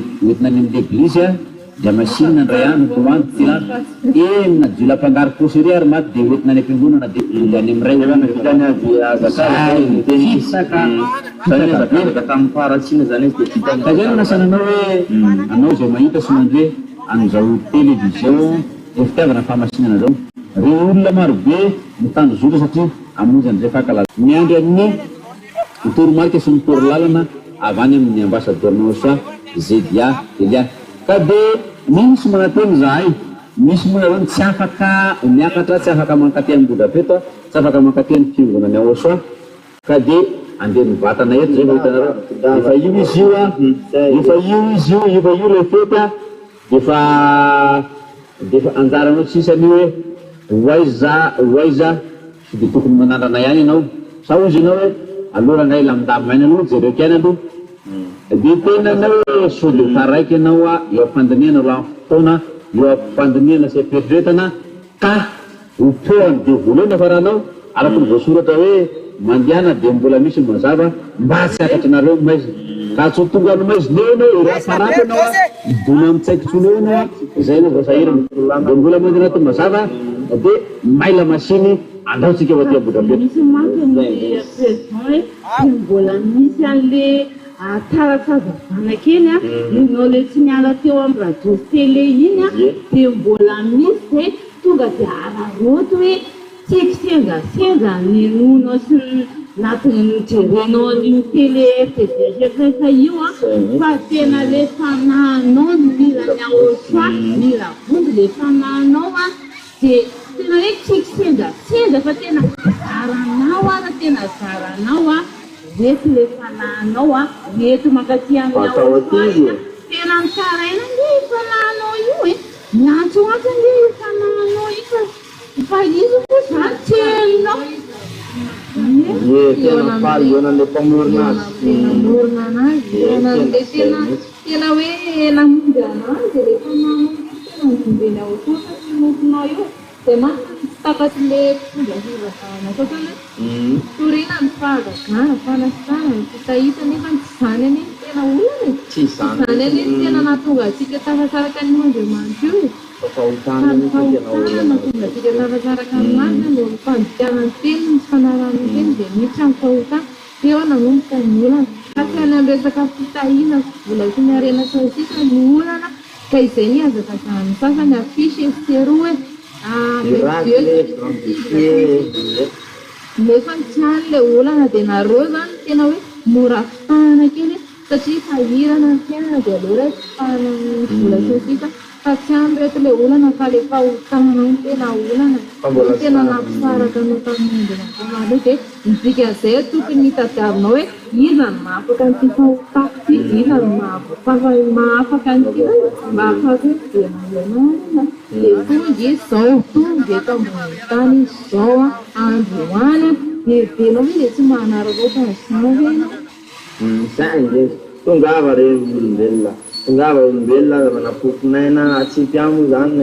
hoentina ny amin'ny eglizy a dia machine ndray andro commande tirana enina jula mpangary posy ery ary maty dia hoentina any am-piangonana dia any amin'ray vitany azakazany saka zany azakazaka tamin'ny faratsina zany izy dia vitany kazany nasananao hoe anao zay mahita somandry hoe an'izao télévision fitiavana famasinana zao reo olona marobe mitandrozotra satria amonjy an'izay fankalaza miandry amin'ny toromarika sy mitory lalana avy any amin'ny ambassadeur-nao soa Zedia Elia ka dia misy manateny zahay misy moa zany tsy afaka miakatra tsy afaka mankaty amin'ny Bodapeto tsy afaka mankaty amin'ny fiangonana ao soa ka dia andeha mivatana eto zay mahitanareo efa io izy io a efa io le fety a defa anjaranao tsisy an'io hoe oaiza sy dia tokony manandrana ihany ianao sa ozy ianao hoe aloha ngay lamindamimaina aloha jereo kiany aloha dia tena anao hoe soleta raiky ianao a eo am-pandiniana roa fotoana eo am-pandiniana sy am-pieritetana ka hopoany dia voalohany fa rahanao araka ny voasoratra hoe mandiana dia mbola misy mazava mba tsy akatra nareo maizy ka tsy tonga ano maizy leo anao raparapy anao a dona mitsaikitsolo eo anao a zay no voasahirana dia mbola mandy anaty mazava dia maila masiny andaotsika eo aty Bodapeto misy manko ny président hoe mbola misy an'le taratazavana kely a inao le tsy miala teo amin'ny radio télé iny a dia mbola misy zay tonga dia araroto hoe tsaiky sengasenga ny nonao sy natiny jerenao ny télé RTD rehefa io a fa tena le fanahinao ny milany ao soa mila vondy le fanahinao a dia tena hoe tsaiky sengasenga fa tena zaranao a tena zaranao a reto le fanahinao a reto mankaty amin'ny ao tena mitaraina nge fanahinao io e miantsoantso nge io fanahinao io fa izy ko zany tselinao tena faly ionan'le mpamorona azy namorona anazy ionan'le tena hoe namondy anazy le fanahinao tena mivombeny ao kosa sy mofonao io dia ma takaty le fomba hivavahana kosa hoe torina ny fahagagana fanasana ny fitahita nefa tsy zany any tena olana tsy zany zany any tena nahatonga atsika tafasaraka ny Andriamanitra io fahotana tonga atsika tafasaraka amin'azy no fandikanany teny ny fanarany teny dia miditra amin'ny fahotana teo nanomboka ny olana ka tsy any amin'ny resaka fitahina vola sy ny arena saosisa ny olana ka izay ny azaka zany sasany afisy esteroa nefa tsy any le olana dia nareo zany tena hoe mora fitahana kely satria fahirana ny fiainana dia aleo ray tsy fahana vola sosita fa tsy any reto le olana fa le fahotananao ny tena olana tena nampisaraka anao tamin'andriamanitra dia midika zay tokony hitadiavinao hoe iza no mahafaka nyty fahotako ty iza no mahafaka nyty mba afaka dia manana dia tonga izao tonga eto ambony tany izao andro hoany dia benao hoe dia tsy manararaotra n'izao venao zany zay tongava re olombelona tongava olombelona manapofinaina atsipy amo zany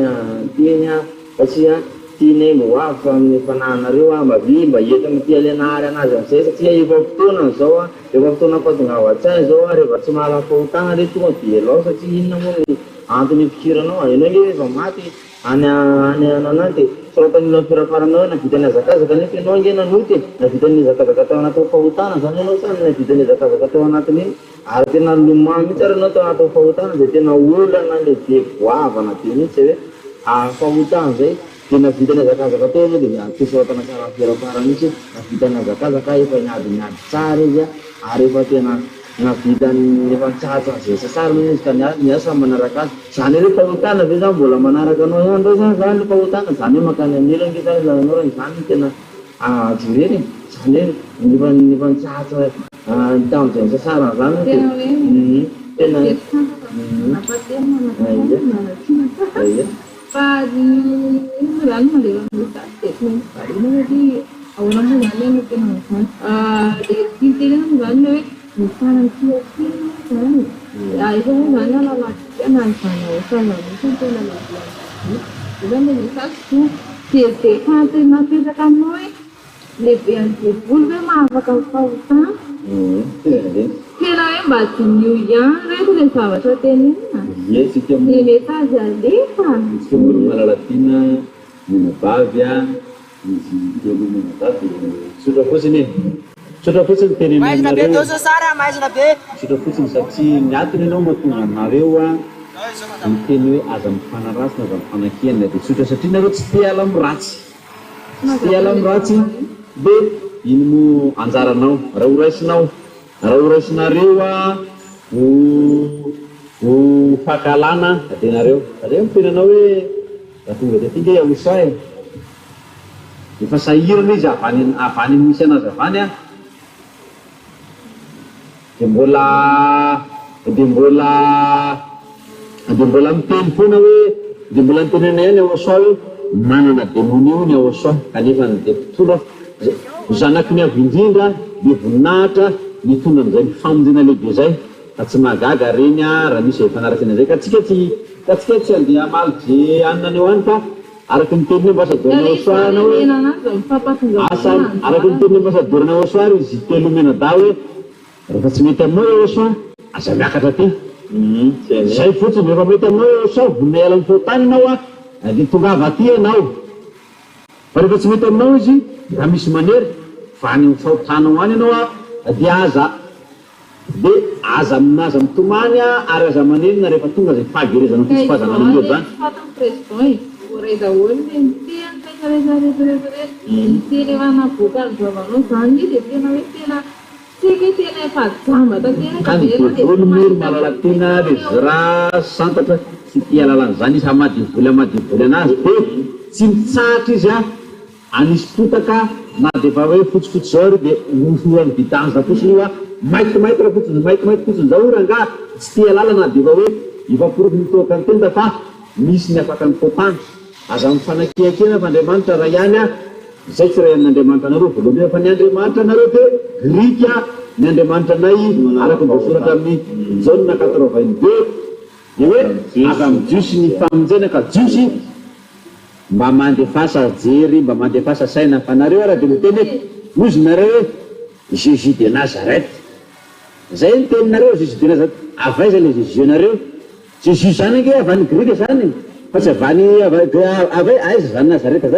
tiany a satria tiany mba hoavy fa amin'ny fananareo a mba vi mba entana ty alenary anazy amizay satria efa fotoana zao a efa fotoana fatongava tsay zao a rehefa tsy mahala fahotana re tonga dia lao satria inona moa ny antony fikiranao enao nge efa maty any anana dia soratan'olona firafaranao navitany azakazaka nefa ianao nge nanoty navitany zakazaka tao anaty fahotana zany ianao sany navitany zakazaka tao anatiny iny ary tena lomamy mihitsy ary anao tao anaty fahotana dia tena olana lehibe goavana be mihitsy hoe fahotana zay dia navitany azakazaka tao anao dia miady soratana karaha firafara mihitsy navitany azakazaka efa miady tsara izy a ary efa tena navitany efa nitsatsa zay sasary mihitsy ka niasa manaraka azy zany hoe fahotana ve zany mbola manaraka anao ihany reo zany zany le fahotana zany hoe makany anila nge zany zananao rany zany tena jireny zany hoe efa nitsatsa tamin'izay sasara zany tena fa zany mandeha amin'ny ahoana moa zany no tena zany dia tiantena zany hoe mifanany tiatina zany efa moa zany alalatsika na ny zana osa tena zany le misaso dia fanteny napetraka aminao hoe lehibe any bebolo hoe mahafaka mifahotana tena hoe mba tsy nio ihany reto le zavatra tenena Ie, tsika ny message alefa tsika moa malalatiana menabavy a izy telo menabavy Sotra fotsiny sotra fotsiny tenenareo sotra fotsiny satria miatona ianao mahatonga anareo a miteny hoe aza mifanaratsy na aza mifanakiana dia sotra satria nareo tsy te ala amiratsy tsy te ala amiratsy dia ino mo anjaranao raha horaisinareo a ho fakalana atenareo satria mitenanao hoe raha tonga dia tika iahosa e efa sahirana izy avany misy anazy avany a dia mbola miteny foana hoe dia mbola nitenena ihany ahosoa hoe manana demonia io ny ahosoa kanefa ny dia mpitondra zanaky ny avy indrindra dia voninahitra mitondra an'izay mifamonjena lehibe zay fa tsy mahagaga reny a raha misy fanaratsina zay ka tsika tsy andeha amaly je anina aneo any fa araky ny teniny ambasadorina osoana hoe araky ny teniny ambasadorina osoary izy telo menada hoe rehefa tsy mety aminao osoa aza miakatra ty zay fotsiny rehefa mety aminao osoa vonina ela mifotany ianao a dia tongava aty ianao fa rehefa tsy mety aminao izy raha misy manery vany mifahotanao any ianao a dia aza aminaza mitomany a ary aza manenina rehefa tonga zay fahagerezana fitsipazana an'io zany Ray daholo le miteny rehetrarehetrarehetrarehetra miteny efa navoaka ny vavanao zany dia tena hoe tena tsika tena efa jamba tatena kany dovolo miry malalatena le raha santatra tsy tia lalan'izany izy hamadivoly anazy dia tsy mitsahatra izy a anisy potaka na dia efa hoe fotsifotsy zao ry dia noforany vidanza fotsiny io a maitimaity raha fotsiny maitimaity fotsiny zao ry anga tsy tia lala na dia efa hoe efa poroky mitoaka ny tenda fa misy ny afaka ny fotana aza mifanakiakena fa Andriamanitra raha ihany a izay tsy raha ihan'Andriamanitra anareo voalohany fa ny Andriamanitra anareo dia grika ny Andriamanitra anay araky voasoratra amin'ny Jaune 82 dia hoe aza mijiosy ny famonjena ka jiosy mba mandefasa jery mba mandefasa saina fa nareo araha dia miteny hoe ozy nareo hoe Jésus de Nazareth zay ny teninareo Jésus de Nazareth avaiza le Jésus nareo Jésus zany ange avany grika zany fa tsy avany aiza zany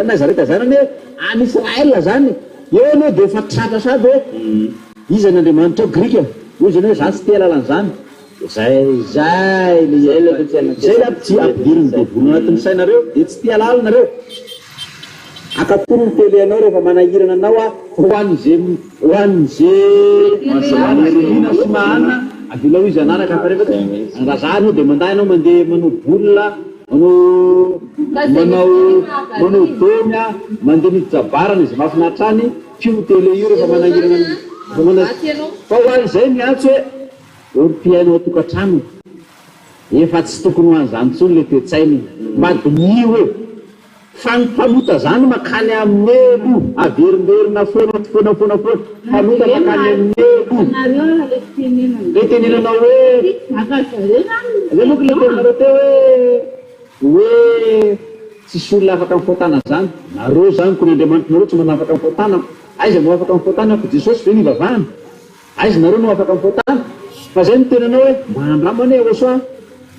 Nazareta zany hoe any Israel zany eo anao dia efa tratra sady hoe iza n'Andriamanitra grika ozy anao hoe za tsy tia lalan'izany zay la tsy ampidiriny devono anatin'ny sainareo dia tsy tia lala nareo akatony ny tele anao rehefa manahirana anao a hoan'izay lina sy mahana avila ho izy anaraka fa rehefa raha zany dia manday anao mandeha manao bolina manao donya mandeha nijabarana izy mahafinaritra any fio tele io rehefa manahirana fa hoan'izay miantso hoe orpiainao atokantrano efa tsy tokony ho an'izany tsony le toe-tsainy madinio hoe fanota zany makany amin'ny elo averinderina foana fanota makany amin'ny elo le tenenanao hoe le moko le tenenareo teo hoe tsisy olona afaka mifotana zany nareo zany ko ny Andriamanitra nareo tsy manao afaka mifotana aiza no afaka mifotana ko Jesosy ve nivavahana aiza nareo no afaka mifotana fa zay ny tenanao hoe mandramana Ahosoa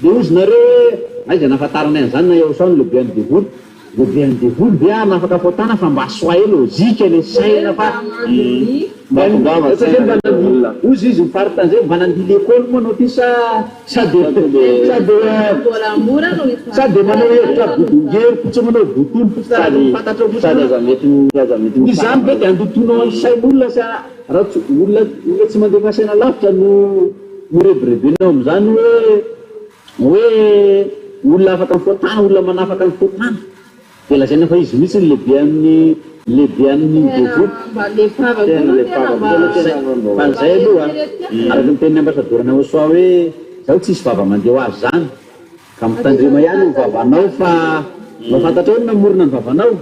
dia ozy nareo hoe aiza nafantaranay an'izany na Ahosoa no lehibe any devoly lehibe any devoly dia nafaka fotana fa mba soa elo zika le saina fa ozy izy mifaritany zay mba nandia lekôly moa anao ty sady manao hevitra bodongery fotsy manao botony fotsy fantatra fotsiny izany be dia andotonao any sain'olona sa raha olona tsy mandefa saina lavitra no rebirebenao am'izany hoe olona afaka mifotana olona manafaka ny fotana dia lazaina fa izy mihitsy ny lehibe amin'ny devoly fa zay aloha araky ny teniny ambasadorana Ahosoa hoe zaho tsisy vava mandeha ho azy zany ka mitandrema ihany ny vavanao fa mahafantatra eo ny namorona ny vavanao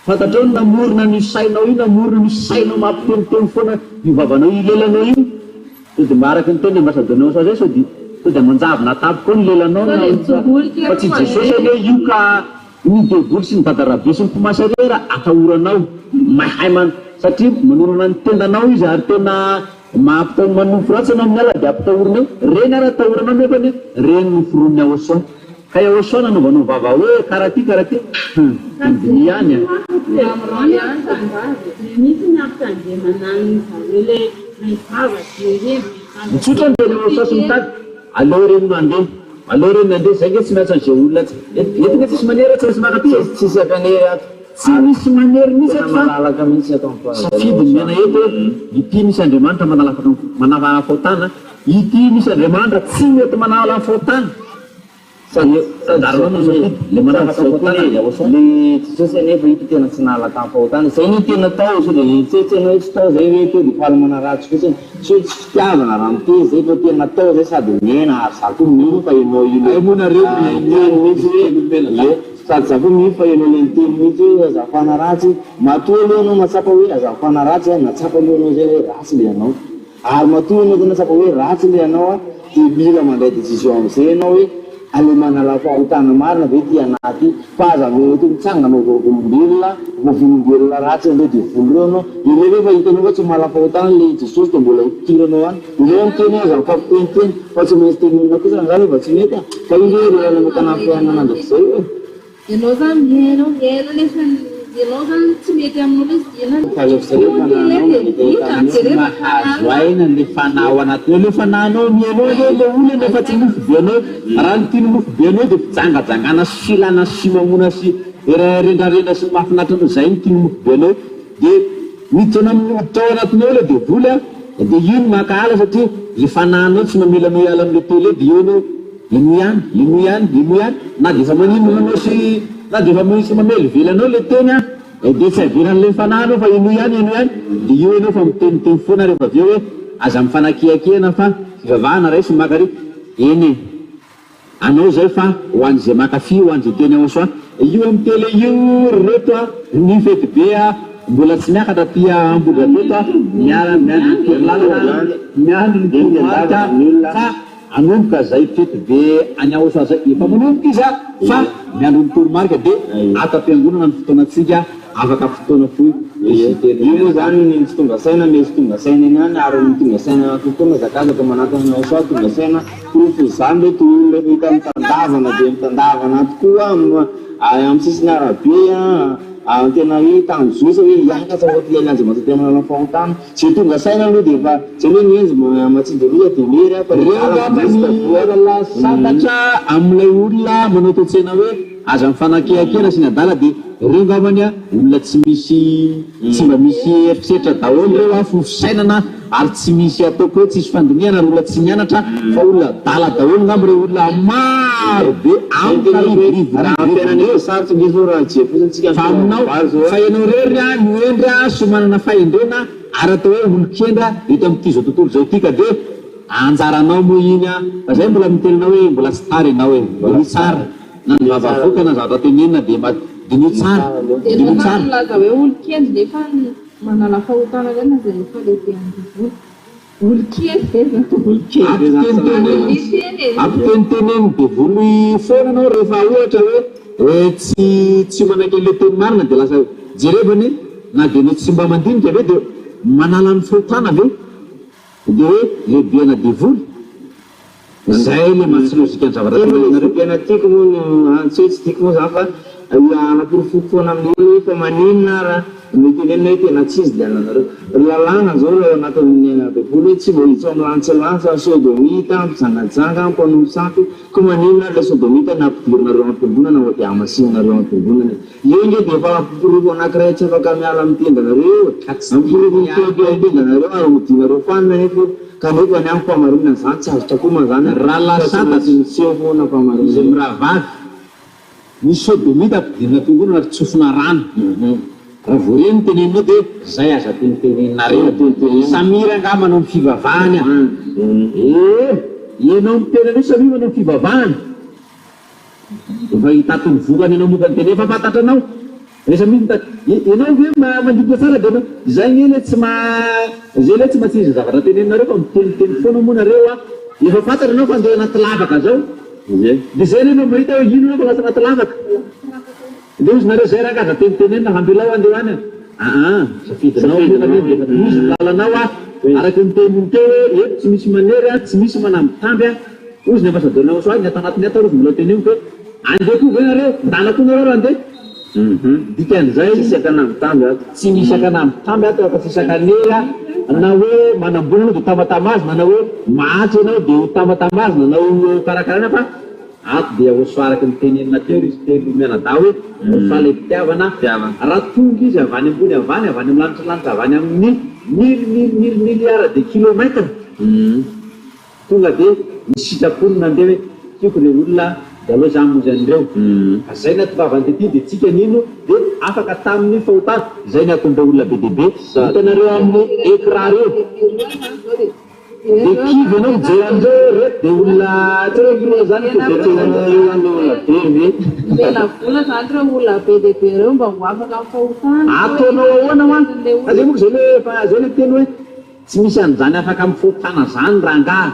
fantatra eo ny namorona ny sainao io namorona ny sainao mampiteniteny foana io vavanao io lelanao io to dia maharaky ny teniny ambasadorana Ahosoa zay so dia manjavona tapo koa ny lelanao fa tsy Jesosy aloha io ka ny devoly sy ny dadarabe sy ny mpomasa rera atahoranao mahay satria manorana ny tendanao izy ary tena mampitao manofo ratsy anao amin'ny ala dia ampitahorinao reny ara tahoranao nefa ny reny noforon'ny aosaona ka aosaona novanao vava hoe karaha ty ihany misy ny ampitandremanany zareo le zavatsy mitsotra ny tena aosasy mitady aleo reny mandeha aleo reny mandeha zay nge tsy miatsa an'izay olona tsy etinge tsisy manery tsy misy makaty tsisy akanery ato tsy misy manery misy tena malalaka mihitsy atao safidy mena eto ity misy andriamanitra manala faotana ity misy andriamanitra tsy mety manala faotana le manafaka faotana le tsisosy anefa ito tena tsy nalaka amin'ny fahotana zay no tena tao so de tsetsena hoe tsy tao zay hoe to de fahalamana ratsy fotsiny so tsy fitiavana raha mity zay fa tena tao zay sady mena ary za koa mino fa enao monareo mihitsy hoe sady za koa mino fa enao le miteny mihitsy hoe azafana ratsy matoa aloha anao matsapa hoe azafana ratsy natsapa aloha anao zay hoe ratsy le anao ary matoa anao tena tsapa hoe ratsy le anao de mila mandray décision am'izay anao hoe ale manala fahotana marina ve ty anaty fa aza mena to mitsanga anao volombelona vovolombelola ratsy andreo de voloreo anao ile rehefa hitanao fa tsy mala fahotana le jesosy de mbola ikiranao any ileo miteny aza mifampiteniteny fa tsy maintsy tenenina kosa zany efa tsy mety fa irery metana fiainana andrak'izay hoe ianao zany mihainao mihaina nefa ianao zany tsy mety aminao azo aina le fanao anaty le fananao mianao le olona nefa tsy mofo be anao raha nytiany mofo be anao de fijangajangana sy filana sy mamona sy rendrarendra sy mahafinatra anao zay nytiany mofo be anao de miditra amin'ny hoditra ao anatinao le de voly de ino makahala satria le fananao tsy mamela anao hiala am'le tele de io anao limoiany na de efa manino anao sy na de efa misy mamely velanao le teny de tsy aviran'le fananao fa ino ihany de io anao fa miteniteny foana rehefa aveo hoe aza mifanakiakena fa fivavahana ray sy makary eny anao zay fa hoan'izay makafy hoan'izay teny aosoa io amin'ny tele io reto ny fety be mbola tsy miakatra ty amboga reto miandro fa anomboka zay fety be any aosoa zay efa manomboka izy fa miandro nytoromarika de atam-piangonana ny fotoanatsika afaka fotoana foy io zany tsy tonga saina mesy tonga saina eny any ary ny tonga saina fotoana zakazaka manatany aosoa tonga saina profo zany le toolona hita mitandavana de mitandavana tokoa amin'ny sisiny arabe tena hoe tanjosa hoe iakatra ohaty anjy matatena manala fahotana zay tonga saina aloha de fa zay hoe nienjy matsinjaloha de mery fa rela santatra amin'ilay olona manao toetsena hoe aza mifanakiakena sy ny adala de reo ngavany olona tsy mba misy eritseritra daholo reo fofisainana ary tsy misy ataoko hoe tsisy fandiniana ary olona tsy mianatra fa olona dala daholo ngamba reo olona maro be raha fiainan'io sarotsy ngezo raha jea fotsiny fa aminao fa ianao rery miendry so manana fahendrena ary atao hoe olokendra eto amin'ity zao tontolo zao ity ka de anjaranao moa iny fa zay mbola mitelinao hoe mbola tsy tary ianao hoe mbola tsara na ny vavavoka na zavatra tenenina de ny tsara de tsara laza hoe olokendry nefa manala fahotana zay na zay nefa lehibe andivolo ampiteniteneny de voly foana anao rehefa ohatra hoe tsy manaky le teny marina de lasa jerevany na de ny tsy mba mandinika ave de manala ny fahotana ave de hoe lehibeana de voly zay le matsilozika ny zavatra tiako moa tsy hoe tsy tiako moa zany fa anaporofofona amin'olo fa maninona raha metenena hoe tena tsisy de ananareo lalàna zao reo anatin'ny baiboly hoe tsy vohitso amin'ny lantsilansa sodomita mpizangajanga mpanomosafy ko maninona le sodomita nampidirinareo am-piambonana ho de amasinanareo am-piambonana io nge de efa ampiporofo anankiray tsy afaka miala mitendanareo ampiporofo mitendanareo ary modinareo fanina nefa kanefa ny amin'ny famarinana zany tsy azo trakoma zany raha lasatasy miseho foana famarinana zay miravavy ny sodomita ampidirina tongona ary tsofina rano raha voareny teneninao de zay aza tenitenenareo samira nga manao ny fivavahany ianao mitenanao samira manao ny fivavahany efa hitatony vokany anao mokany tene efa fantatranao resa misy ianao ve mandipika tsara de anao zay nye le tsy zay le tsy matsizy zavatra teneninareo fa miteniteny foana moa nareo efa fantatranao fa andeha anaty lavaka zao de zay nenao mahita hoe ino nao fa lasa anaty lavaka de ozy nareo zay rakaza tenitenenina hambelao andeho any safidinao misy lalanao araky ny teniny teo hoe eto tsy misy manery tsy misy manambitamby ozy ny ambasadorina Soa ny atao anatin'ny atao rozy mbola teny io ke andeha koa ve nareo ndana koa nareo andeha dikan'izay Tsisy akanambitamby ato. tsy misy akanambitamby ato fa tsisy akanery na hoe manambolana dia tamatamazina na hoe mahatsy ianao dia ho tamatamazina na ho karakarana fa ato dia hosoaraky ny tenenina teo izy telo mianada hoe hosoa le fitiavana raha tonga izy avany ambony avany amin'ny lanitra avany amin'ny miliara de kilomètre tonga dia misy sitrapony nandeha hoe tiako le olona dia aloha za mozy an'ireo ka zay ny atovavany ty dia tsika nino dia afaka tamin'ny fahotana zay ny aton'ireo olona be dehibe hitanareo amin'ny écran reo dia kivy anao mijery an'ireo reto dia olona tsireo zany olona be Lela vola zany ireo olona be dehibe ireo mba ho afaka amin'ny fahotana. ataonao ahoana ho any zay moa zay le fa zay le teny hoe tsy misy an'izany afaka amin'ny fahotana zany raha ngah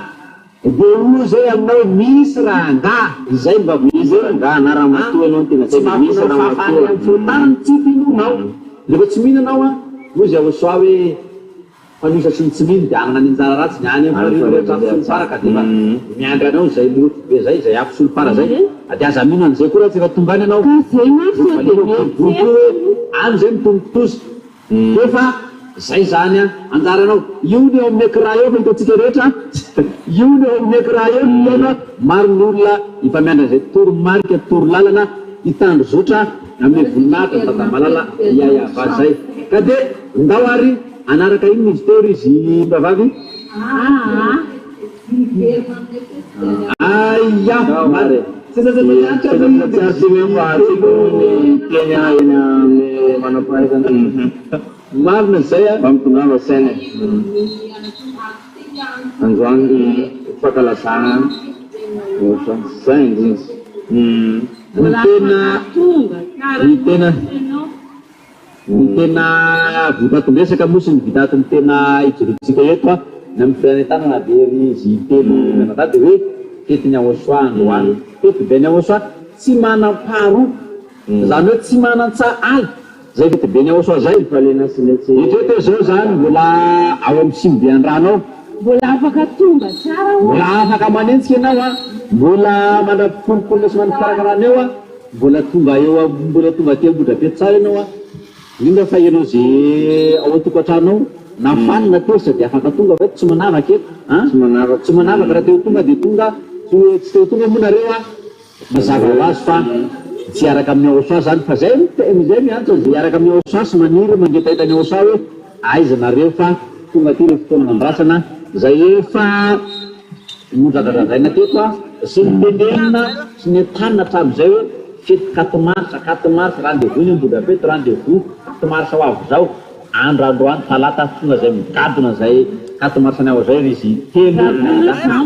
dia io zay aminao misy raha ngah izay mba Misy nga na raha matoa anao tena tsy misy raha mahafahafaly matoa. amin'ny fahotana tsy fihinonao rehefa tsy mihinanao ozy ahosoa hoe fanisa sy ny tsy mihiny dia anana ny anjara ratsy ny any amfaraka dia fa miandry anao zay loto be zay zay afisolopara zay dia aza mino an'izay koa raha tsy efa tombany anao Ka zay maso dia mety any zay mitombotozy efa zay zany anjaranao io ny eo amin'ny écran eo fa hitantsika rehetra io ny eo amin'ny écran eo tena maro ny olona efa miandra zay toromarika torolalana hitandro zotra amin'ny voninahitra tata malala iayava zay ka dia ndao ary anaraka iny izy teo ry izy mbavavy aya mare marina zay Pampitongava saina. Androany fankalazana. Zay indrindra. ny tena vitatom-resaka mosy ny vitato ny tena ijorontsika eto na amin'ny firenetana na dia ry izy telo mianada dia hoe tety ny ahosoa androany tety be ny ahosoa tsy manam-paharoa zany hoe tsy manan-tsa ay zay tety be ny ahosoa zay Falena sy letsy. itreto zao zany mbola ao amin'ny simbian-drano ao mbola afaka tonga tsara ho mbola afaka manentsika ianao mbola manapolopolona sy manakarakarana eo mbola tonga eo mbola tonga ty ambodra-be tsara ianao indrindra fa ianao zay ao an-tokantranao na fanina teo sady afaka tonga fa tsy manavaka eto tsy manavaka raha teo tonga dia tonga tsy teo tonga moa nareo mazava ho azy fa tsy araka amin'ny ahosoa zany fa zay zay miantso zay araka amin'ny ahosoa sy maniry mangetahita ny ahosoa hoe aiza nareo fa tonga ty le fotoana mandrasana zay efa mondradradrazaina teto sy ny tenenina sy ny tanina hatramin'izay hoe fety 4 mars rendez-vous ny ambodapety rendez-vous 4 mars ho avy zao androandroany talata tonga zay migadona zay 4 mars ny ao zay ry izy telo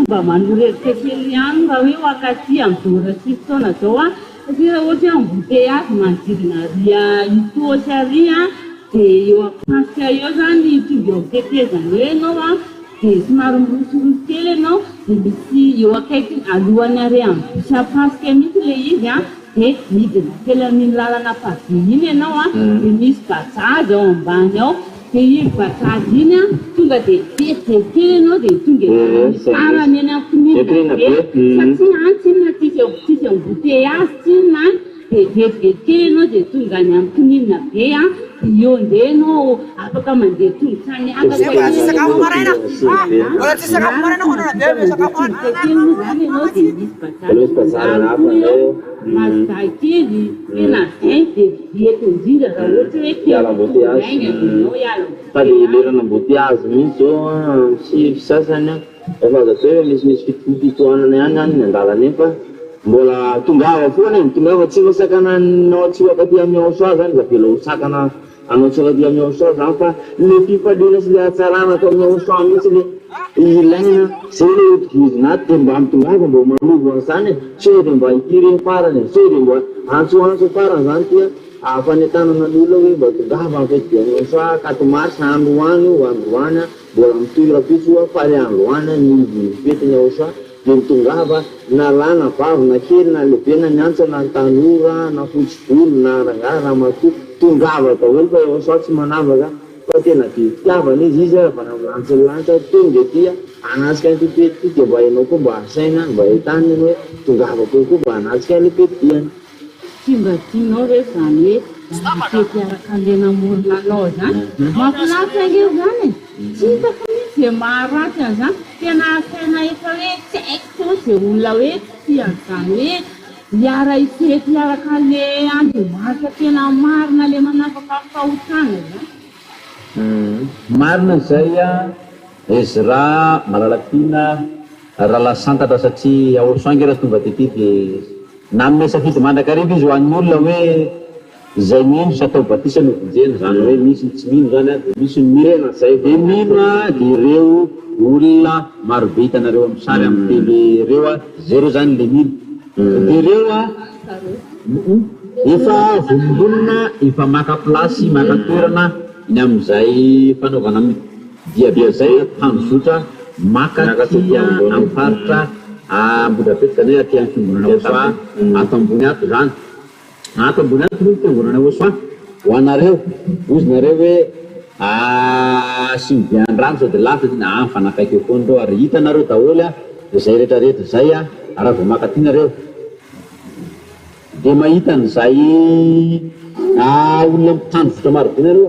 mba manorerika kely ihany raha hoe wakaty amin'ny 26 taona zao satria raha ohatra embouteillage manodidina ria itosy ary dia eo ampasika eo zany tonga eo tetezany hoe ianao dia somary mirosorosy kely ianao dia misy eo akaiky alohany ary amin'ny bus apasika mihitsy le izy dia midina kely amin'ny lalana pavie iny ianao dia misy bajazy ao ambany ao dia iny bajazy iny tonga dia tetezely kely ianao dia tonga sarany any amin'ny satria antsinona tsisy embouteillage tsinona dia vetivety kely ianao dia tonga any amin'ny kininina be eo ndeha ianao afaka mandeha tongotrany sakafo maraina. Wala tsy sakafo maraina kono na debe sakafo zany ianao dia misy bajazy kely tena zay dia veto indrindra raha ohatra hoe keainao fa le lerana embouteillage mihitsy zao sy fisasany efa zato hoe misy fitohanana ihany ny andalana eny fa mbola tongava foana tongava tsy masakana nao tsy wakaty amin'ny ahosoa zany za vela hosakana anao tsy wakaty amin'ny ahosoa zany fa le fifaliana sy le hatsarana atao amin'ny ahosoa mihitsy le ilaina zay le otivizinaty dia mba mitongava mba manovo an'izany sao dia mba hitireny farany sao dia mba antsoantso farany zany tia ahafanetanana n'olona hoe mba tongava mifety amin'ny ahosoa 4 mars androany io androany mbola mitoyrapitso fa le androany ny fety ny ahosoa dia mitongava na lahy na vavy na kely na lehibe na niantsa na tanora na fotsy volo na rangahy na matoa tongava daholo fa ahosoa tsy manavaka fa tena fitiavana izy izy fa lantsy tonga ty anatsika ty pety ty mba hainao koa mba asaina mba ahitany hoe tongavako koa mba anatsika le pety tiany tsy mba tianao re zany hoe fety araka le namorona anao zany mahafinaritra ange zany tsy hitako mihitsy zay maharatsy an'izany tena asaina efa hoe tsy haiko to zay olona hoe tsy an'izany hoe hiara ifety araka le andromaritra tena marina le manafaka fahotana zany marina zay izy raha malalakina raha lasantatra satria aorsoangy raha tonga tety dia na ame safidy mandrakariva izy ho an'ny olona hoe izay mino sy atao batisa no vonjena zany hoe misy tsy mino zany dia misy mirena zay dia mino dia ireo olona maro be hitanareo amin'ny sary amin'ny tele ireo zay reo zany le mino dia ireo efa vombonina efa maka plasy maka toerana iny amin'izay fanaovana diabia zay tanjotra maka tia amin'ny faritra ambodrapetika zany aty amin'ny fiangonana Oasoa ato ambony ato zany ato ambony ato no fiangonana Oasoa ho anareo ozy nareo hoe sy mivian-drano sao dia lavitra na fanakaiky eo foana reo ary hitanareo daholo zay rehetrarehetra zay raha vao maka ty nareo dia mahita an'izay olona mitandrovotra maro be nareo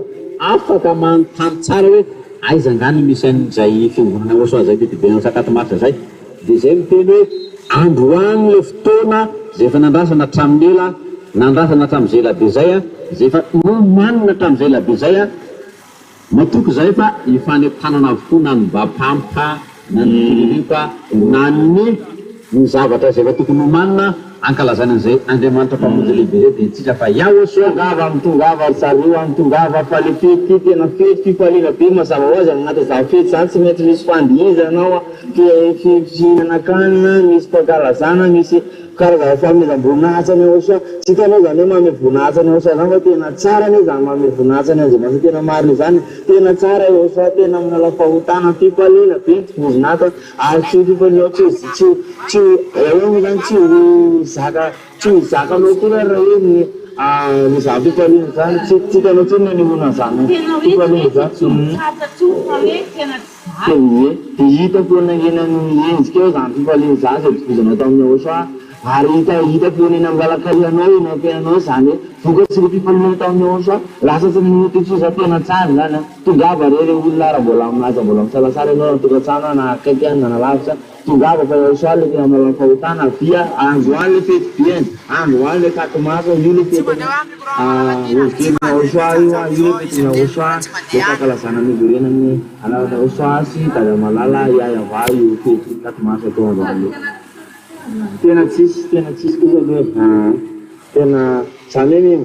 afaka manontany tsara hoe aiza ngany misy an'izay fiangonana Oasoa zay tetibe amin'ny Sakatomaritra zay dia zay miteny hoe androany le fotoana zay efa nandrasana hatramin'ela nandrasana hatramin'izay elabe zay zay efa nomanina hatramin'izay elabe zay matoky zay fa ifanentanana avokoa na ny mbapampa na ny fililipa na ny zavatra zay efa tokony nomanina ankalazana an'izay Andriamanitra mpamonjy lehibe zay dia tsika fa tongava mitongava sareo mitongava fa le fety tena fety fifaliana be mazava ho azy agnaty za fety zany tsy mety misy fandihizanao fihinana-kanina misy fankalazana misy karazana fanomezam-boninahitsy Oasoa tsy hitanao zany hoe manome voninahitsy Oasoa zany fa tena tsara anie zany manome voninahitsy Andriamanitra tena marina zany tena tsara Oasoa tena minala fahotana fifaliana be tsy vozinahitra ary tsy fifaliana tsy eo zany tsy zakanao koa raha hoe ny zavafifaliana zany tsy hitanao tsony nanehona zany fifaliana zany dia hitako nangenany endrika eo zany fifaliana zany zay tovizanao tamin'ny Oasoa ary hitako neny amin'ny lalakarianao eny ampianao zany hoe vokatsy le fifaliana tamin'ny Oasoa lasa tsy minotitsoza tena tsara zany tongava reo olona raha mbola aminazy mbola misalasara ianao tokantrano na akaiky any na nalavitra tongava fa Oasoa le tena malala fahotana via andro any le fety biany andro any le Sakatomaritra io le fety ozikena Oasoa io le fety Oasoa le fankalazana mivorenany anarana Oasoa sy Dadamalala iayava io fety Sakatomaritra tao androany tena tsisy kosa le tena zany hoe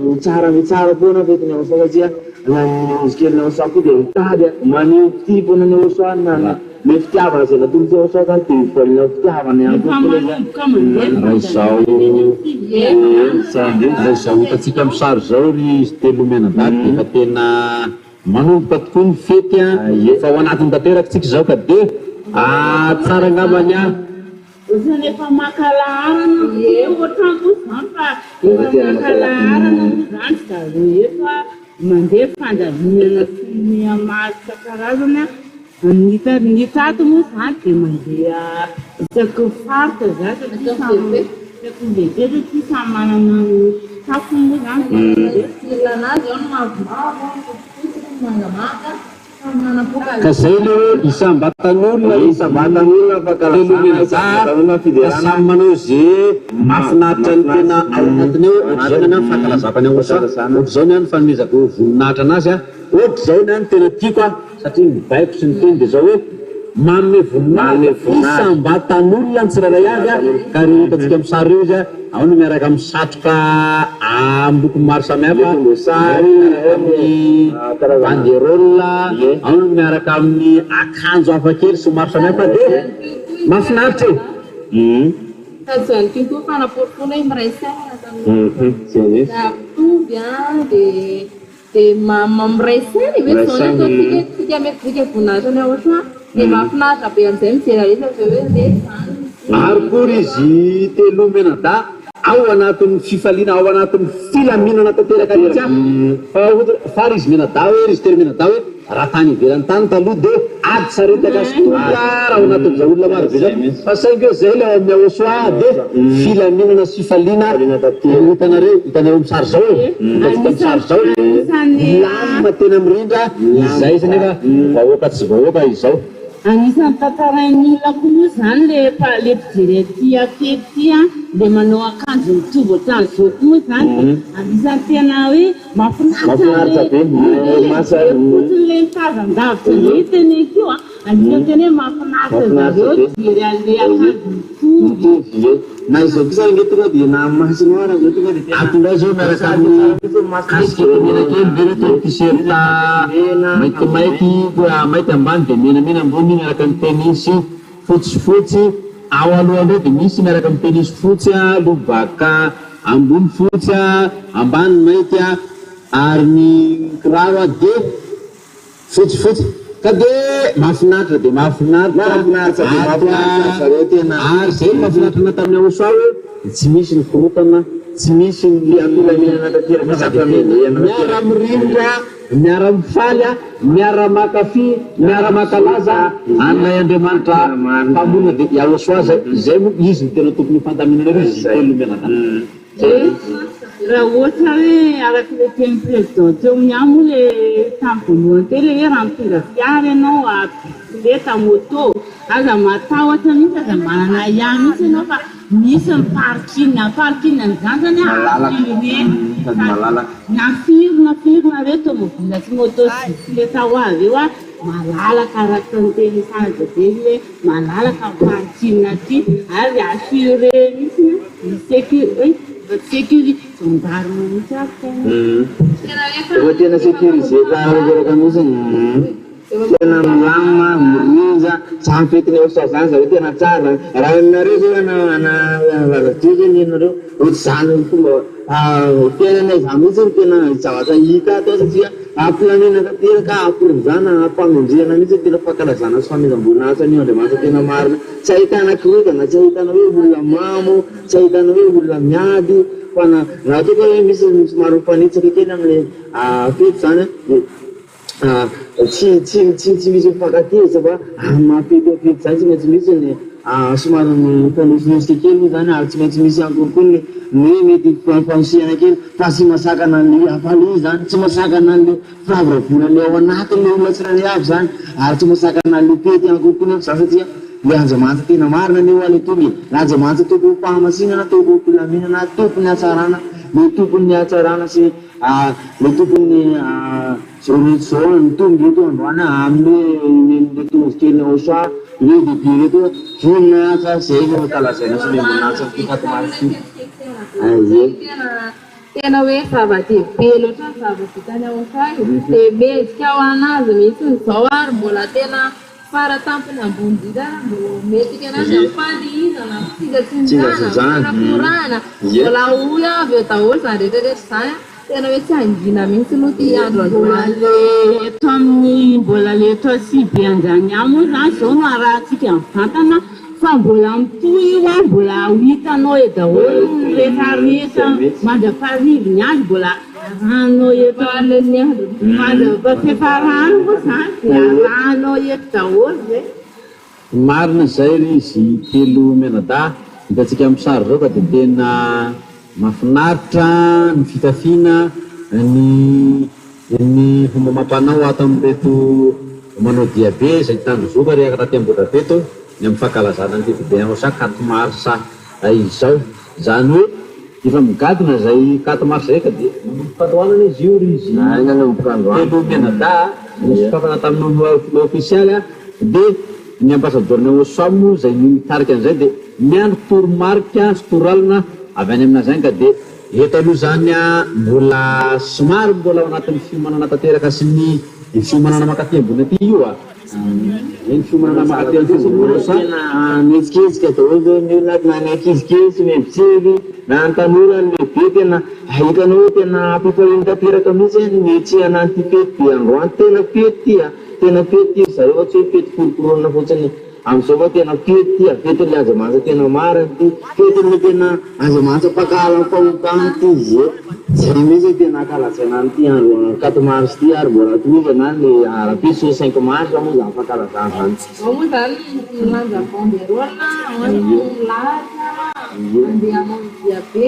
mitsara foana fetiny Oasoa satria na ozikelina Oasoa koa dia mitady maneho ty foana ny Oasoa na le fitiavana zay natolotsy Oasoa zany dia volina fitiavana ihany koa raha izao hitantsika amin'ny sary zao ry izy telo menadaty efa tena manomboka tokoa ny fety fa ao anatiny tanteraka tsika zao ka dia tsara angambany zany efa makalaharana ohatranko zany fa efa makalaharana zany zareo efa mandeha fandaminana sy maro karazana ny tato moa zany dia mandeha isaky faritra zany isaky lehibe dia tsy samy manana safo moa zany ilanazy ao no mavomavo mangamanga ka zay le isambatan'olona samy manao zay mahafinaritra ny tena ao anatiny eo ohatry zao ny any fankalazakany Oasoa ohatry zao ny any fanomezako voninahitra anazy ohatry zao ny any tena tiako satria mibaiko sy ny teny dia zao hoe manome voninahitra isambatan'olona ny tsirairay avy ka rehetantsika amin'ny sary eo izy ao no miaraka amin'ny satroka miloko maro samihafa sary amin'ny banderole ao no miaraka amin'ny akanjo hafakely sy maro samihafa dia mahafinaritra zany koa fanaporofoana hoe miray saina tamin'ny dia miray saina hoe zao ny tsika metsika voninahitra ny Oasoa dia mahafinaritra be an'izay mijery rehetra hoe le ary koa izy telo menada ao anatin'ny fifaliana ao anatin'ny filaminana tanteraka mihitsy fary izy menada hoe izy termenada hoe raha tany ivelany tany taloha dia ady saretaka sotoka raha ao anatin'izao olona maro be zay fa saingy hoe zay le ao amin'ny aosoa dia filaminana sy fifaliana hitanareo misary zao hitantsika misary zao lamina tena mirindra izay zanefa vahoaka tsy vahoaka izao. Anisan'ny tantarain'ny lakolo zany le mpijery aty fety le manao akanjo mitovy ohatran'izao koa zany anisan'ny tena hoe mahafinaritra be fotsiny le mitazan-davitra le teny akio anisan'ny tena hoe mahafinaritra zareo jery an'le akanjo mitovy na izao kosa nge tonga dia na masinoara zao tonga dia atondray zao miaraka amin'ny kasikety menakely be reto tiserta maintimainty mainty ambany dia menamena ambony miaraka amin'ny tenisy fotsifotsy ao alohandreo dia misy miaraka amin'ny tenisy fotsy lobaka ambony fotsy ambany mainty ary ny kiraro dia fotsifotsy ka dia mahafinaritra dia mahafinaritra ary zay mahafinaritra na tamin'ny aoso ao tsy misy ny korotana tsy misy ny miara-mirindra miara-mifaly miara-makafy miara-makalaza anay Andriamanitra mpamona dia iaoso azy zay moa izy ny tena tokony fandaminanareo izy telomenana raha ohatra hoe araka le teny président teo miamo le tambolohany teo le hoe raha mitondra fiara ianao bisikileta moto aza matahotra mihitsy aza manana ihany mihitsy ianao fa misy ny parkina n'izany zany nafirina reo tomobila sy moto sy bisikileta ho avy eo malalaka araka ny teny sanajabe hoe malalaka parkina aty ary assuré mihitsy sécurité gendarme mihitsy efa tena sécurisé raraka mihitsy tena milamina mirinja samy fetiny aoso zany zareo tena tsara raha aminareo zao anavavadio zany ianareo ohatsy zany fomba fiainanay zany mihitsy ny tena zavatra hita atao satria ampilanena tanteraka ampirizana ampamendrihana mihitsy tena fankalazana sy famezam-boninahitra ny Andriamanitra tena marina tsy ahitana korotana tsy ahitana hoe olona mamo tsy ahitana hoe olona miady fa raha toka hoe misy somary mifanitsaka kely amle fety zany tsy misy mifankateza fa mampetefety zany tsy maintsy misy ny somary mifanosinosika kely zany ary tsy maintsy misy ankokoa ny mety fansiana kely fa tsy masakana le afaly zany tsy masakana le firavoravoana le ao anatiny le olona tsirairay avy zany ary tsy masakana le pety ankokoa nefa za satria le Andriamanitra tena marina ne ale tony le Andriamanitra tompony fahamasinana tompony filaminana tompony hatsarana le tompony hatsarana sy le tompony zao ny tombo reto androany amin'ny tombonkely aosoa le debi reto voninahitra zay no kalazaina sy le voninahitra fikatomary tena hoe zava-dehibe loatra ny zava-vitany aosoa dia mezika ho anazy mihitsy nyzao ary mbola tena faratampony ambony dita mbola metika anazy amfandihizana tsingatsinjana korana mbola oy avy eo daholo zany rehetrarehetra zany tena hoe tsy angina mihitsy aloha ty andro eto amin'ny mbola le eto siby anjany amo zany zao no arahantsika mivantana fa mbola mitoy io mbola hitanao e daholo rehetrarehetra mandraparivony azy mbola arahanao eto mandra-fefarano koa zany dia arahanao eto daholo zay marina zay izy telo menada hitantsika amin'ny sary zao ka dia tena mahafinaritra ny fitafiana ny fomba mampanao ato amin'reto manao diabe zay tandrozoka rehaka raha tiambodrapeto ny amin'ny fankalazana ny tetibeanao sa kato maro sa izao zany hoe efa migadona zay kato maro zay ka dia fandohanana izy io ry izy telo menada misy fafana tamin'ny ofisialy dia ny ambasadorny osamo zay mitarika an'izay dia miandro toromarika sy toralina avy any aminazany ka dia eto aloha zany mbola somary mbola ao anatin'ny fiomanana tanteraka sy ny fiomanana makaty ambony aty io eny fiomanana makaty tena mihetsiketsika daholo zao ny olona na ny ankizikely mihetsiry na ny tanora ny lehibe tena hitanao hoe tena ampifariny tanteraka mihitsy mihetsihana anty pety be androany tena pety ty zareo ohatsy hoe pety korokorona fotsiny amin'izao koa tena fety le azamansa tena marina ty fety le tena azamansa mpakala mpahokany ty ze zay mihitsy tena kalazaina an'ity andro 4 mars ty ary mbola tovana le arapiso 5 mars moa za fankalazana zany. Ao moa zany milanja banderole ao lahatra andeha hamonjy diabe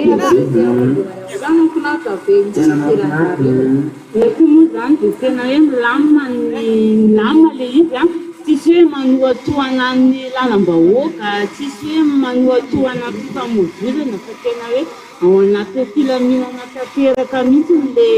zany finaritra be mitsirahary. Eko moa zany dia tena hoe milama le izy a, tsisy hoe manohatohana ny lalam-bahoaka, tsisy hoe manohatohana fifamoivoizana fa tena hoe ao anaty filaminana tanteraka mihitsy le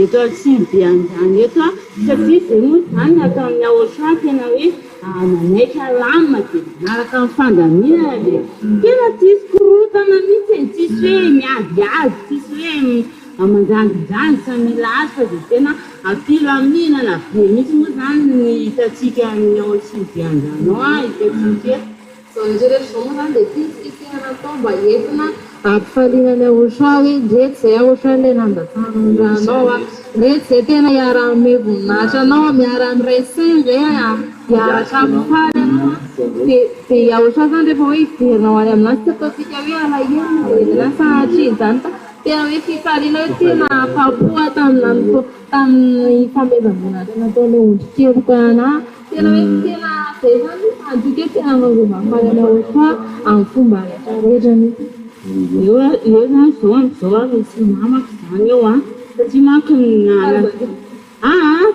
eto Atsimo an'izany eto a, satria izay moa zany atao amin'ny AOSA tena hoe manaika lama dia manaraka amin'ny fandaminana dia tena tsisy korotana mihitsy, tsisy hoe miadiady, tsisy hoe amanjanjy samila azy fa dia tena ampilaminana be mihitsy moa zany ny hitantsika amin'ny AOSA an'izany ao a, hitantsika zao izy rehetra zao moa zany dia tiatsika natao mba entina ampifaliana ny AOSA hoe ndreky izay AOSA ilay nandatanao a, ndreky izay tena hiara-me voninahitra anao miara-miray saina zay hiaraka ampifaly anao dia AOSA zany rehefa hoe hiverinao any aminazy tsy ataontsika hoe alahelo dia lasa hatriny zany fa tena hoe fifaliana hoe tena afapoa tamin'ny famezam-boninahitra nataon'ilay ondrikeliko ana tena hoe tena zay zany antsika hoe tena mahafaly any AOSA amin'ny fomba rehetrarehetra mihitsy. eo zany zao amin'izao a misy mamako zany eo a, satria manko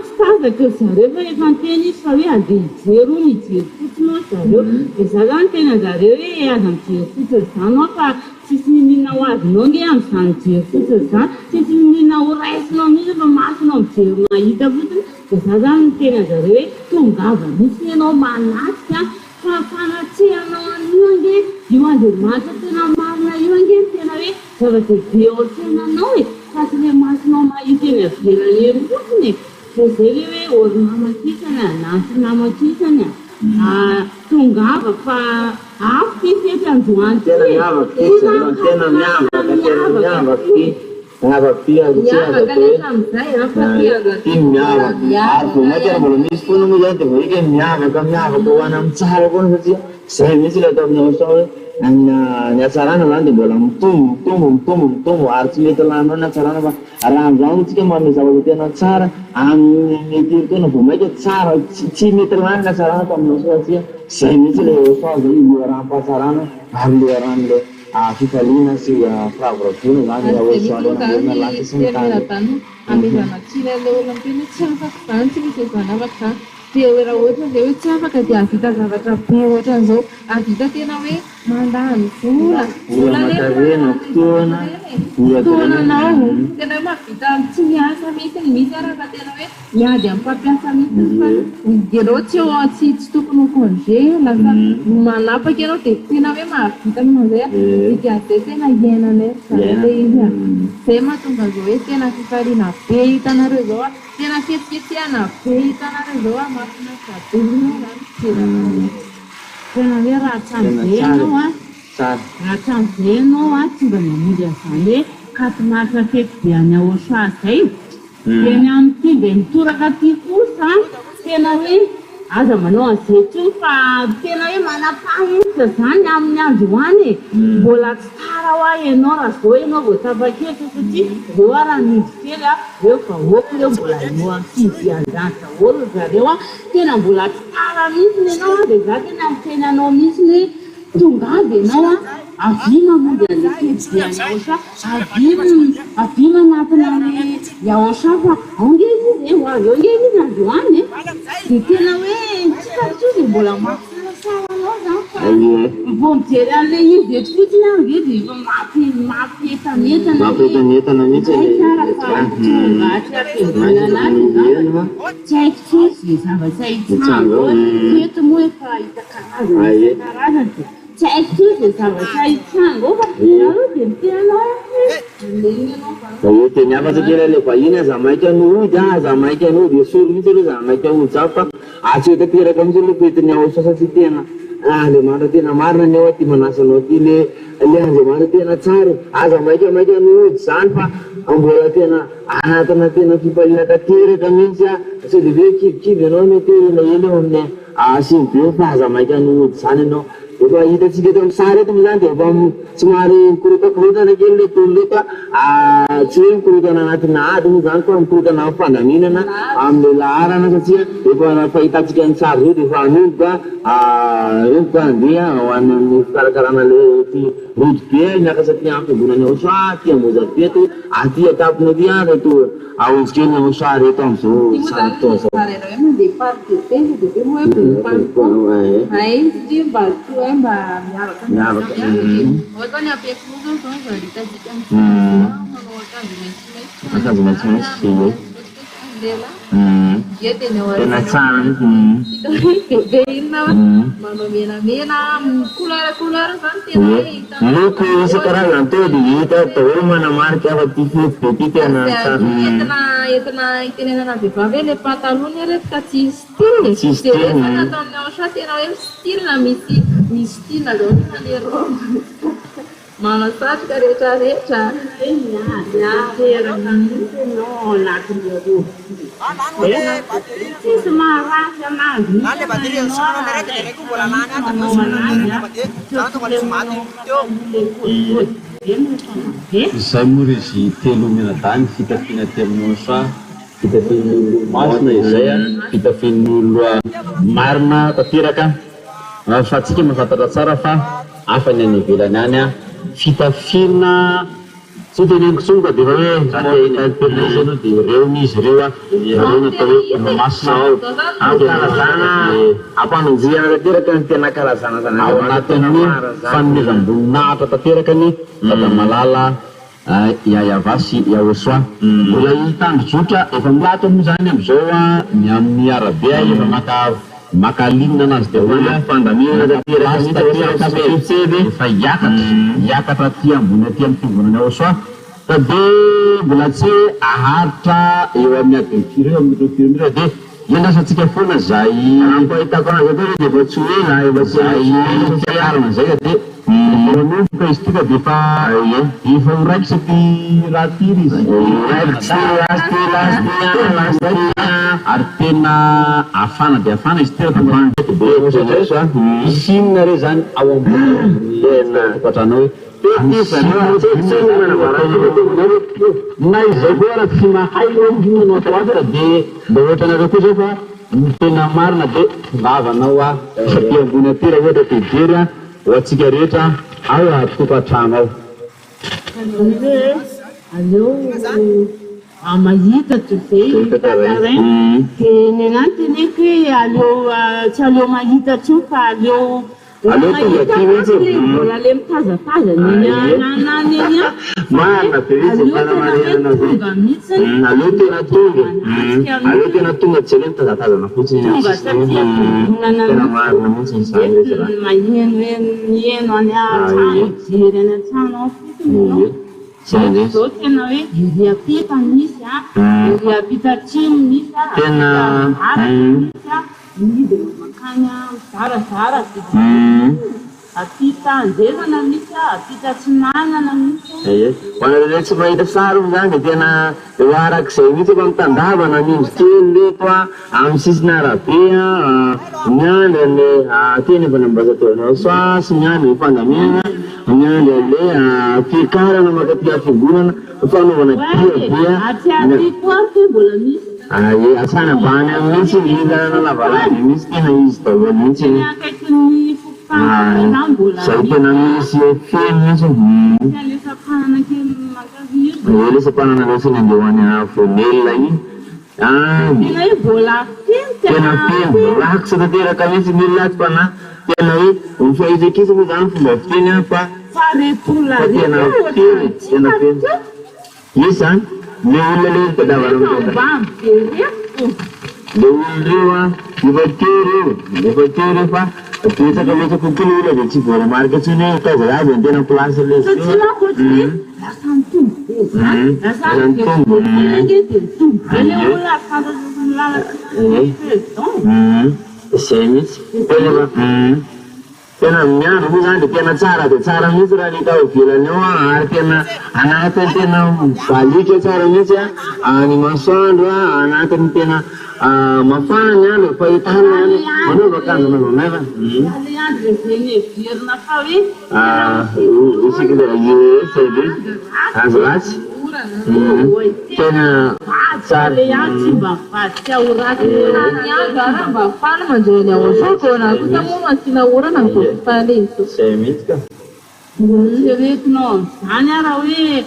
tsy tazaka zareo fa efa nteny izy fa hoe andeha hijery mijery fotsiny ao zareo dia za zany tena zareo hoe aza mijery fotsiny zany ao fa tsisy mihinana ho azonao nge amin'izany mijery fotsiny zany, tsisy mihinana ho raisinao mihitsy fa masonao mijery mahita fotsiny dia za zany tena zareo hoe tongava mihitsy ianao manasika fa fanatsehanao an'io ange io Andriamanitra tena marina io ange tena hoe zava-dehibe ao an-tsainanao e, fa tsy le masonao mahita eny avelany ery fotsiny e. Dia zay le hoe ori-namakisany anasy namakisany tongava fa afo ty fety androany ty tena miavaka tena miavaka miavaka nefa amin'izay fa ty miavaka ary vona tena mbola misy foana moa zany dia voike miavaka ho any amin'ny tsara foana satria zay mihitsy le atao amin'ny AOSA hoe ny hatsarana zany dia mbola mitombo ary tsy mety lanao ny hatsarana fa raha amin'izany tsika manome zavatra tena tsara amin'ny mety tena vao maika tsara tsy mety lany ny hatsarana fa amin'ny AOSA satria zay mihitsy le AOSA zay loharam-pahatsarana ary loharan'le fifaliana sy firavoravona zany AOSA nalaky sy ny tany amezana tsila ilay olona tena tsy afaka zany tsy misy zany afaka zany dia raha ohatra le hoe tsy afaka dia havita zavatra be ohatran'izao havita tena hoe mandany vola fotoananao tena hoe mahavita tsy miasa mihitsy misy araka tena hoe miady amin'ny mpampiasa mihitsy fa ianao tsy tokony ho congé lasa manapaka ianao dia tena hoe mahavita amin'izay izay tena iainanay le izy zay mahatonga zao hoe tena fifaliana be hitanareo zao a tena fihetsiketsehana be hitanareo zao a mahafinaritra be zany tena hoe raha tsambe ianao a tsy mba mamonjy an'izany hoe 4 mars fety be any AOSA zay teny amin'ity dia mitoraka ty kosa tena hoe aza manao an'izay tsony fa tena hoe manapahitra zany amin'ny andro any e, mbola tsy tara ho ahy ianao raha zao ianao vao tapa-kevitra satria reo a raha midy kely a reo vahoaka reo mbola eo amin'ny 5 daholo zareo a tena mbola tsy tara mihitsy ianao a dia za tena miteny anao mihitsy hoe tongava ianao a avina mondy an'le fety be any AOSA avina anatina le AOSA fa aongezy izy ho avy aongezy izy androany e dia tena hoe tsika tso dia mbola mahasarasara anao zany fa vao mijery an'le izy eto fotsiny aho ngedy efa mampientanetana mihitsy tonga tsy ampivolana azy zany tsy haiko tsosy zavatra hitsango fety moa efa hita karazany tsy haiko tsosy zavatra hitsango fa nareo dia mitenanao io teny afatra kely le vahiny aza maika noody aza maika nody esory mihitsy aloha za maika ody za fa tsy tanteraka mihitsy aloha petiny AOSA satria tena Andriamanitra tena marina ny ao aty manasanao ty le Andriamanitra tena tsara aza maika noody zany fa mbola tena anatina tena fifaliana tanteraka mihitsy a tsy dia hoe kidikidy ianao mety ela ela eo amin'ny simbe fahaza maika no zany anao efa hitatsika eto amin'ny sary eto moa zany dia efa somary mikorotakorotana kely le tolo eto tsy hoe mikorotana anatina ady moa zany fa mikorotana amin'ny fandaminana amin'ny laharana satria efa fahitatsika ny sary zao dia efa anomboka andeha ho amin'ny fikarakarana le rojo be miaka satria ampiambonany aosoa ty amoza be to aty atapony aty reto aonjikely aosoa reto am'izao sary tao zao miaraka akanjo maitsomaitsy tena tsara loko isan-karazany teo dia hita daholo manamarika afa ty fety be ty tena entina itenenana vehivavy hoe le pantalony reto ka tsy style dia rehefa nataony aotra tena hoe style misy style zao le robe manasatroka rehetrarehetra tsisy maharatsy anazy izay moa izy telo menadany fitafiana ty amin'ny soa fitafian'olo masina izay fitafian'olo marina tanteraka fa tsika mahafantatra tsara fa hafa ny any ivelany any fitafiana tsy teneniko tsonga dia efa hoe dia ireo izy ireo ireo natao hoe masina karazana ampanonjiana tanteraka ny tena karazana zany ao anatin'ny fanomezam-boninahitra tanteraka ny dada malala iayavasy iaosoa mbola hitandrojotra efa milato moa zany am'izao ny amin'ny arabe efa makalinina anazy dia hoe fandaminana tanteraka efa hiakatra ty ambony aty amin'ny fimbonany aosoa fa dia mbola tsy aharitra eo amin'ny adinfiry eo amin'ny mitrofiromira dia iandrasantsika foana zay ampahitako anazy atao dia efa tsy hoe na efa tsy fiarana zay dia nofoka izy tika dia efa horaikitra ty raha tiry izy ary tena afana dia afana izy tena isinina re zany ao ambonitokatranao na izay koa raha tsy mahay nanao atao azy dia mba ohatra anareo koa zao fa tena marina dia vavanao ty ambony aty raha ohatra tejery ho atsika rehetra ao tokatrano ao aleo mahita tozay tarain dia ny anatiny hoe aleo tsy aleo mahita tso fa aleo mbola le mitazataza aleo tena tonga aleo tena tonga tsy le mitazatazana fotsiny tena marina mihitsy maheno hoe mieno any atrano jery any atrano ao fotiny zao tena hoe iryapita misy iryapita atsimo misy misy midy makany zarazara apita anjevana misy apita tsy nanana misy hoanareo tsy mahita sary moa zany dia tena eo arak'izay mihitsy efa mitandavana nindry kely reto amin'ny sisiny arabe miandry an'le teny efa nambazatorana soa sy miandry ny fandaminana miandry an'le fikarana makatia figonana fanaovana aty koa mbola misy asana bany amin'ny mihitsy ilana lavalava mihitsy tena izy daholo mihitsy zay tena misy feny mihitsy lesam-panana loatsiny andehoany vonelina iny tena feny rakisa tanteraka mihitsy milelaty fa na tena hoe mifaizakisa moa zany fomba fiteny fa tena feny tena feny izy zany le olona le tadavana le olona reo efa teo fa betsaka loatra kokoa olona dia tsy vola marika tsony hoe taiza azy ny tena place le zay mihitsy tena miandro moa zany de tena tsara mihitsy raha ny tao ivelany ao ary tena anatiny tena valika tsara mihitsy ny masoandro anatiny tena mafana ny andro fahitana any manova akanjo anaovanay isika le zay azo ratsy tena tsara zay mihitsy ka retinao zany raha hoe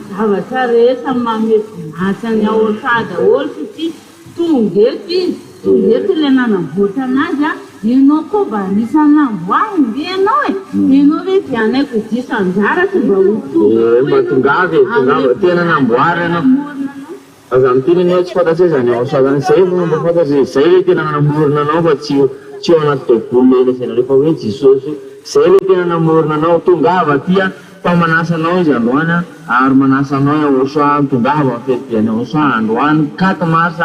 zavatra rehetra mamety ny aotra daholo satria tonga eto le nanamboatra anazy ianao koa mba anisan'amboany ve ianao ianao hoe vianaiko diso anjara tsy mba mba tongavy tena namboary ianao aza miteny ny hoe tsy fantatry hoe zany aotra zany zay mba fantatry zay le tena namorona anao fa tsy ao anaty tobolona eny zany rehefa hoe Jesosy zay le tena namorona anao tongava tia fa manasa anao izy androany ary manasa anao aotra tongava fetiany aotra androany 4 mars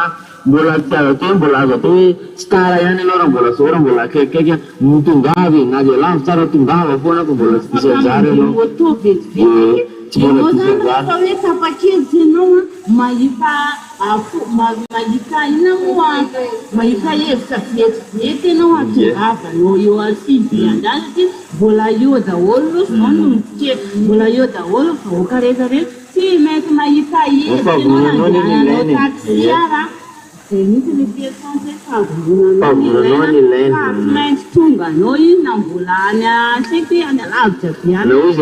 mbola tiavako hoe mbola azo atao hoe tsy tara ihany ianao raha mbola zao raha mbola akaikikaiky mitongavy na dia lavo tsara tongava foana fa mbola tsy diso anjara ianao tsy mbola diso anjara hoe tapa-kevitra ianao mahita ina moa mahita hevitra vetivety ianao atongavanao eo asivy andany satria mbola eo daholo zao no mbola eo daholo vahoaka rehetrarehetra tsy mety mahita hevitra ianao nandehananao taksiara zay misy le fiesance favonanao ny ilaina tsy maintsy tonga anao iny na mbola any asety any alavitra biana na ozy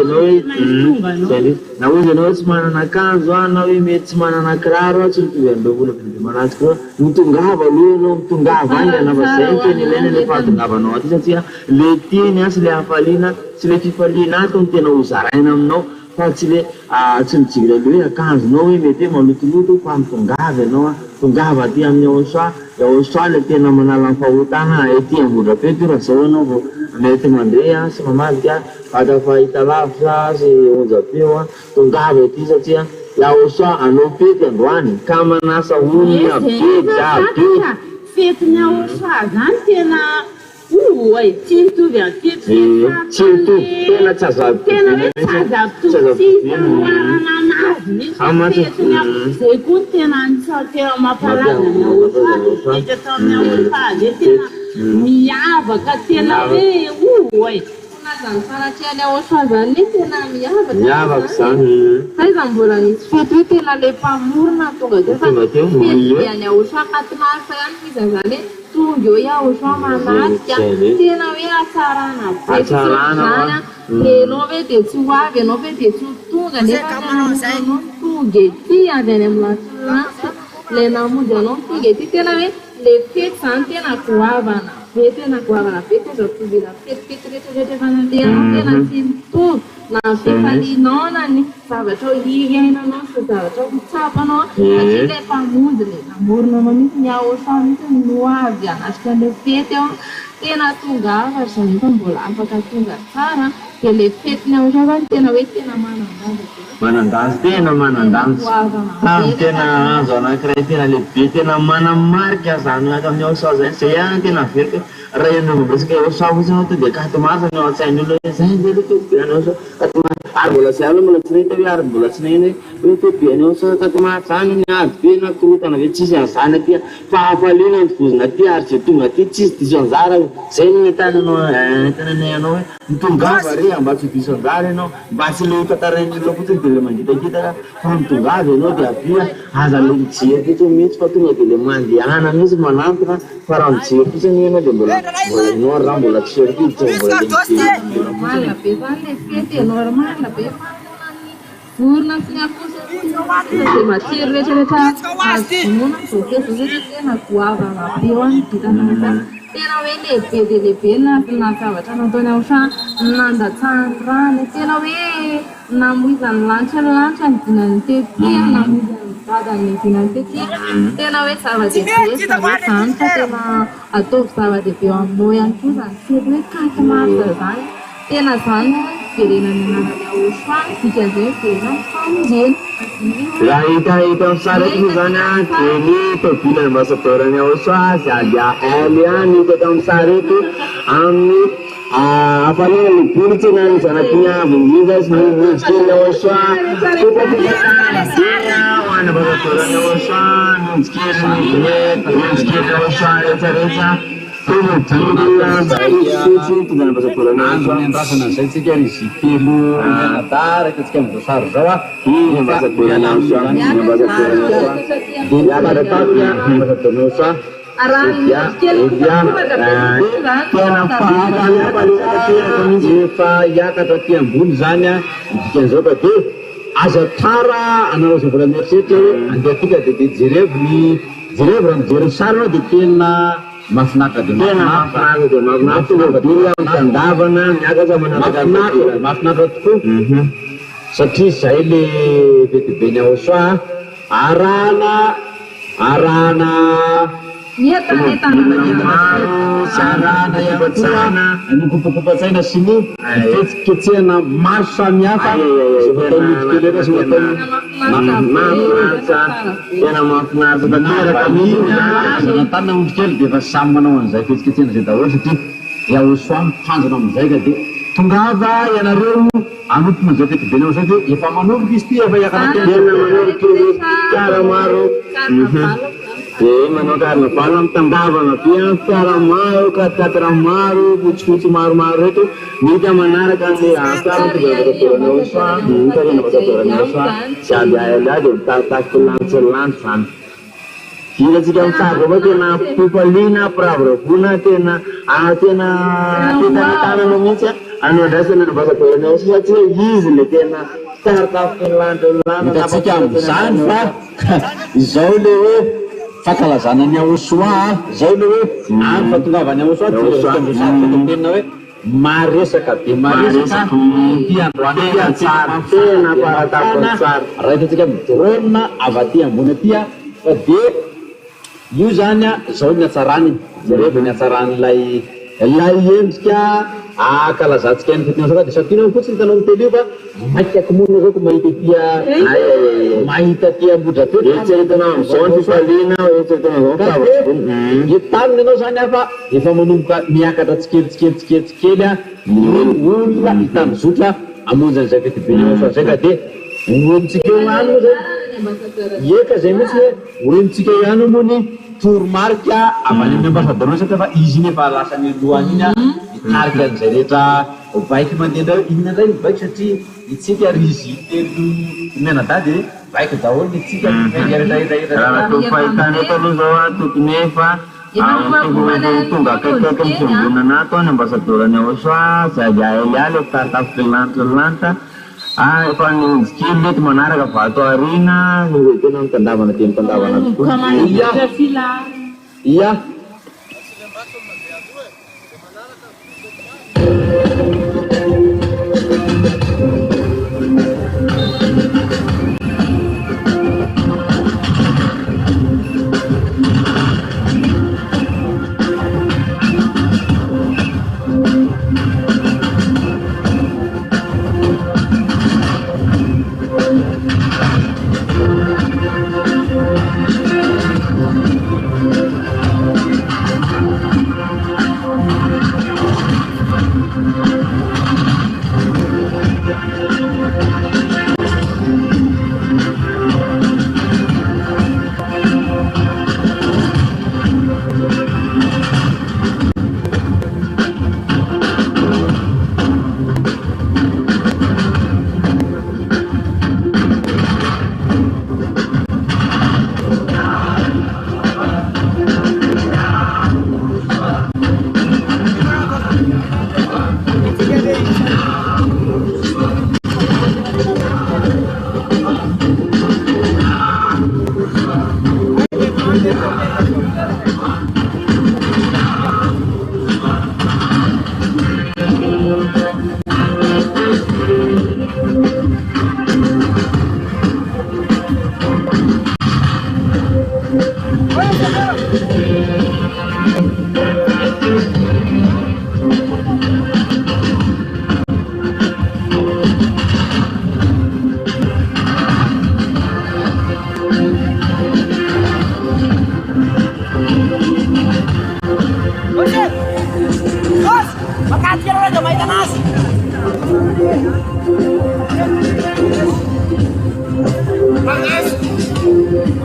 ianao hoe tsy manana akanjo na hoe mety tsy manana kiraro tsy mitovy an'ireo olona biby manatsika hoe mitongava aloha ianao mitongava any anafa zay ny tena ilaina le fahatongavanao aty satria le teny sy le hafaliana sy le fifaliana ato ny tena hozaraina aminao fa tsy le tsy mijiry le hoe akanjonao hoe mety hoe malotoloto fa mitongava ianao tongava aty amin'ny aosoa le tena manala ny fahotana ety ambondrapeto raha zao ianao vao mety mandeha sy mamadika vata fahita lavitra sy onjapeo tongava ety satria aosoa anao pety androany ka manasa olona be fetiny aosoa zany tena tsy mitovy tena tsy zay koa tena tena mampalaza ny aosoa tamin'ny aosoa tena miavaka tena hoe zany fanatriany aosoa zany tena miavaka zany fa iza mbola nisy fety hoe tena le mpamorona tonga teo fa fety aosoa 4 mars ihany iza zany tonga eo aosoa manatika tena hoe atsarana zany enao hoe de tsy hoavy enao hoe de tsy tonga nefa tonga ety avy any amin'ny lasilasy le namonjy anao tonga ety tena hoe le fety zany tena goavana be tena goavana be teza tovila fetipety rehetrarehetra efa nandehanao tena tsy mitovy na fifalinao na ny zavatra iainanao sy zavatra hitsapanao satria le mpamonjy le namorona anao mihitsy ny aosoa mihitsy no avy anatrika le fety ao tena tongava zany nefa mbola afaka tonga tsara dia le fetiny aosoa zany tena hoe tena manandansy tena manandansy tena azo anankiray tena lehibe tena manamarika zany amin'ny aosoa zany zay ihany tena verika raha ianao aosoa fotsy anao to dia 4 mars ny ao an-tsainy olona hoe zay nde le toebeany aosoa 4 mars ary mbola sy alo mbola tsy nahita hoe ary mbola tsy nahina hoe toebeany aosoa 4 mars zany ny ady be na korotana hoe tsisy an'izany aty fa hafaliana ny vozona aty ary zay tonga aty tsisy diso anjara zay ny tananay anao hoe mitongava re mba tsy diso anjara ianao mba tsy le tantarainy olona fotsiny dia le mangitakitaka fa mitongava ianao dia avia aza le mijery fotsiny mihitsy fa tonga dia le mandehana mihitsy manantona fa raha mijery fotsiny ianao dia mbola ianao raha mbola tsy serivitra mbola normal be zany le fety normal be vorona sy ny akosy dia matsiry rehetrarehetra azonona zokezorehetra tena goavana be ao any vitana zany tena hoe lehibe dia lehibe na zavatra nataony aosoa nandatsahany rano tena hoe namoizany lanitra ny dinany tety namoizany vadany dinany tety tena hoe zava-dehibe zany fa tena ataovy zava-dehibe eo aminao ihany koa zany fety hoe 4 mars zany tena zany verenany ananany aosoa dikan'izay verenany famonjena raha hita amin'ny sarety moa zany dia ny tobilany ambasadorany aosoa zy alia any hita amin'ny sarety amin'ny apa nih libur cuman sana punya bunyinya semua skill oswa kita bisa mana bahasa Korea oswa skill oswa cerita tuh tenggelam itu dalam bahasa Korea oswa yang rasa nasi cikari si kilo natar itu sekian besar Jawa ini bahasa Korea oswa ini bahasa Korea oswa dia ada tapnya bahasa Korea oswa ya kata tiang bunzanya bikin seperti azatara anak sebenarnya situ ada tiga titik jirebni jirebran jiresarno dipina mafnaka di mafnaka itu bilang tandavana nyaga sama mafnaka itu sedih saya di benya uswa arana Iya, sarana yang bersana ini kupu-kupu saya di sini kecil na marsanya apa sebetulnya kita sebetulnya maaf kami tanam kecil kita sama nawan saya kecil saya tahu sedih ya uswam panjang saya gede tunggava ya narum anut menjadi kebenar saja ya pamanur gisti apa ya karena dia namanya cara maru menurut palam tambah piang cara maru kata cara maru kucu maru itu kita menarikkan di akar itu betul uswa kita yang betul uswa saya ada di tak selansan kita jika tak bagaimana pupalina pravro puna tena kita tanam mengincar anu dasar dari bahasa Korea uswa easily tena startup kita sekian sanfat zaule fakala sananya uswa zaule apa tu namanya uswa Marisa kati Marisa tiang tena para taponsar itu sekian rona avatia monetia dia usanya zaulnya sarani jadi punya sarani lain sekian kalau saat sekian fitnah suka disatuin aku cerita nonton tadi pak macam kemudian aku main dia main dia budak tu cerita nonton soal palina cerita nonton hitam nino sana pak ifa menunggu niat kata sikit ya ulah hitam sudah amun saya kata punya saya kata urun sikit anu ye kasih mesti urun sikit anu muni tur marka apa yang bahasa terus itu pak izinnya pak alasannya duanya harga cerita baik mana ini ada baik sih itu risi itu mana tadi baik tahu itu dari tu paikan itu lu bawa tu nefa itu nggak kekekan sembunyi nato yang bahasa turunnya uswa saja ya lu tatap selanta paling skill menara ke foto arena itu nang kendawan tim kendawan iya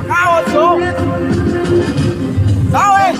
Cao số. Sao ấy?